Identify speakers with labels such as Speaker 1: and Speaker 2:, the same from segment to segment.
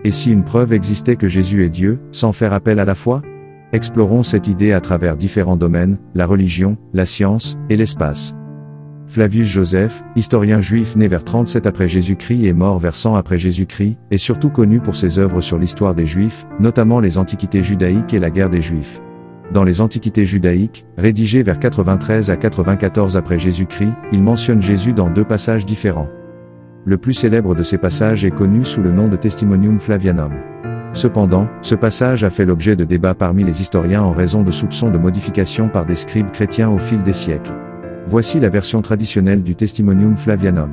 Speaker 1: Et si une preuve existait que Jésus est Dieu, sans faire appel à la foi? Explorons cette idée à travers différents domaines, la religion, la science, et l'espace. Flavius Joseph, historien juif né vers 37 après Jésus-Christ et mort vers 100 après Jésus-Christ, est surtout connu pour ses œuvres sur l'histoire des Juifs, notamment les Antiquités judaïques et la guerre des Juifs. Dans les Antiquités judaïques, rédigées vers 93 à 94 après Jésus-Christ, il mentionne Jésus dans 2 passages différents. Le plus célèbre de ces passages est connu sous le nom de Testimonium Flavianum. Cependant, ce passage a fait l'objet de débats parmi les historiens en raison de soupçons de modification par des scribes chrétiens au fil des siècles. Voici la version traditionnelle du Testimonium Flavianum.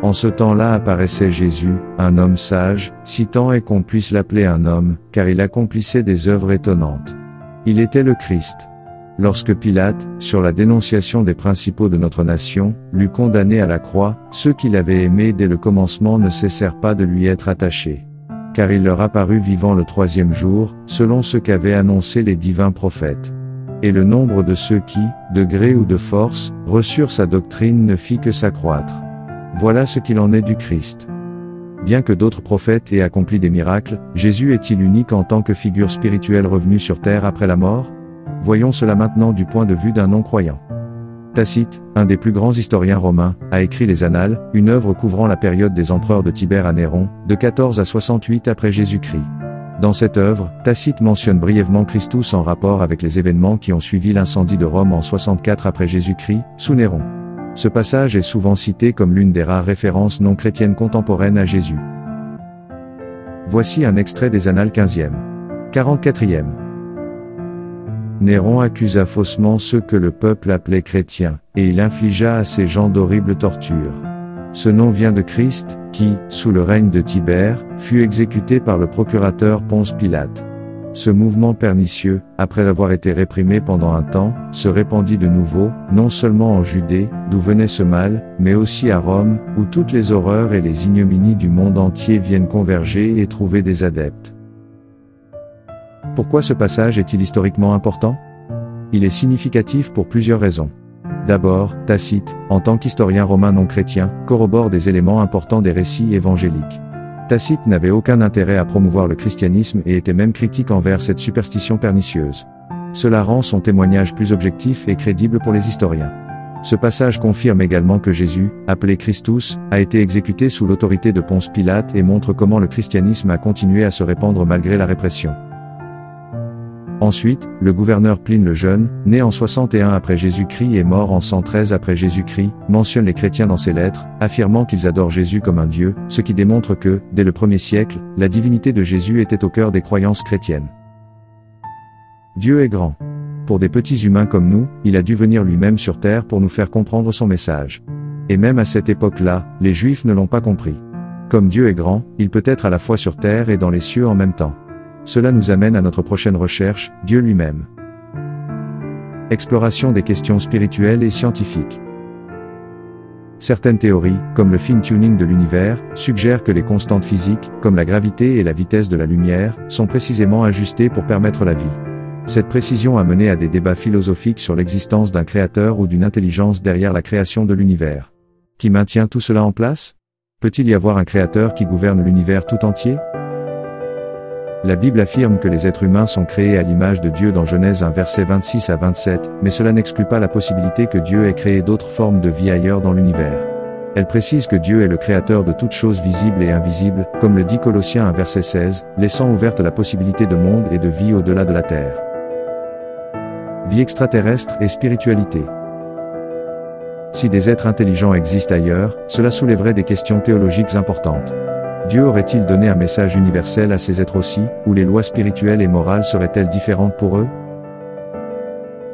Speaker 1: En ce temps-là apparaissait Jésus, un homme sage, si tant est qu'on puisse l'appeler un homme, car il accomplissait des œuvres étonnantes. Il était le Christ. Lorsque Pilate, sur la dénonciation des principaux de notre nation, l'eut condamné à la croix, ceux qui l'avaient aimé dès le commencement ne cessèrent pas de lui être attachés. Car il leur apparut vivant le 3e jour, selon ce qu'avaient annoncé les divins prophètes. Et le nombre de ceux qui, de gré ou de force, reçurent sa doctrine ne fit que s'accroître. Voilà ce qu'il en est du Christ. Bien que d'autres prophètes aient accompli des miracles, Jésus est-il unique en tant que figure spirituelle revenue sur terre après la mort? Voyons cela maintenant du point de vue d'un non-croyant. Tacite, un des plus grands historiens romains, a écrit les Annales, une œuvre couvrant la période des empereurs de Tibère à Néron, de 14 à 68 après Jésus-Christ. Dans cette œuvre, Tacite mentionne brièvement Christus en rapport avec les événements qui ont suivi l'incendie de Rome en 64 après Jésus-Christ, sous Néron. Ce passage est souvent cité comme l'une des rares références non chrétiennes contemporaines à Jésus. Voici un extrait des Annales 15e. 44e. Néron accusa faussement ceux que le peuple appelait chrétiens, et il infligea à ces gens d'horribles tortures. Ce nom vient de Christ, qui, sous le règne de Tibère, fut exécuté par le procurateur Ponce Pilate. Ce mouvement pernicieux, après avoir été réprimé pendant un temps, se répandit de nouveau, non seulement en Judée, d'où venait ce mal, mais aussi à Rome, où toutes les horreurs et les ignominies du monde entier viennent converger et trouver des adeptes. Pourquoi ce passage est-il historiquement important? Il est significatif pour plusieurs raisons. D'abord, Tacite, en tant qu'historien romain non chrétien, corrobore des éléments importants des récits évangéliques. Tacite n'avait aucun intérêt à promouvoir le christianisme et était même critique envers cette superstition pernicieuse. Cela rend son témoignage plus objectif et crédible pour les historiens. Ce passage confirme également que Jésus, appelé Christus, a été exécuté sous l'autorité de Ponce Pilate et montre comment le christianisme a continué à se répandre malgré la répression. Ensuite, le gouverneur Pline le Jeune, né en 61 après Jésus-Christ et mort en 113 après Jésus-Christ, mentionne les chrétiens dans ses lettres, affirmant qu'ils adorent Jésus comme un Dieu, ce qui démontre que, dès le 1er siècle, la divinité de Jésus était au cœur des croyances chrétiennes. Dieu est grand. Pour des petits humains comme nous, il a dû venir lui-même sur terre pour nous faire comprendre son message. Et même à cette époque-là, les Juifs ne l'ont pas compris. Comme Dieu est grand, il peut être à la fois sur terre et dans les cieux en même temps. Cela nous amène à notre prochaine recherche, Dieu lui-même. Exploration des questions spirituelles et scientifiques. Certaines théories, comme le fine-tuning de l'univers, suggèrent que les constantes physiques, comme la gravité et la vitesse de la lumière, sont précisément ajustées pour permettre la vie. Cette précision a mené à des débats philosophiques sur l'existence d'un créateur ou d'une intelligence derrière la création de l'univers. Qui maintient tout cela en place? Peut-il y avoir un créateur qui gouverne l'univers tout entier? La Bible affirme que les êtres humains sont créés à l'image de Dieu dans Genèse 1 versets 26 à 27, mais cela n'exclut pas la possibilité que Dieu ait créé d'autres formes de vie ailleurs dans l'univers. Elle précise que Dieu est le créateur de toutes choses visibles et invisibles, comme le dit Colossiens 1 verset 16, laissant ouverte la possibilité de monde et de vie au-delà de la terre. Vie extraterrestre et spiritualité. Si des êtres intelligents existent ailleurs, cela soulèverait des questions théologiques importantes. Dieu aurait-il donné un message universel à ces êtres aussi, ou les lois spirituelles et morales seraient-elles différentes pour eux?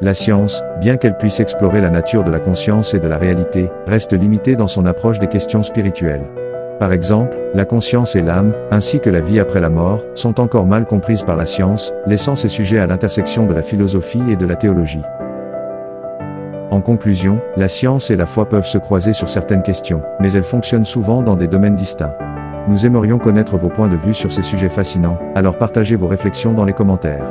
Speaker 1: La science, bien qu'elle puisse explorer la nature de la conscience et de la réalité, reste limitée dans son approche des questions spirituelles. Par exemple, la conscience et l'âme, ainsi que la vie après la mort, sont encore mal comprises par la science, laissant ces sujets à l'intersection de la philosophie et de la théologie. En conclusion, la science et la foi peuvent se croiser sur certaines questions, mais elles fonctionnent souvent dans des domaines distincts. Nous aimerions connaître vos points de vue sur ces sujets fascinants, alors partagez vos réflexions dans les commentaires.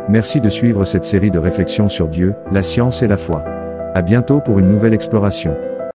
Speaker 1: Merci de suivre cette série de réflexions sur Dieu, la science et la foi. À bientôt pour une nouvelle exploration.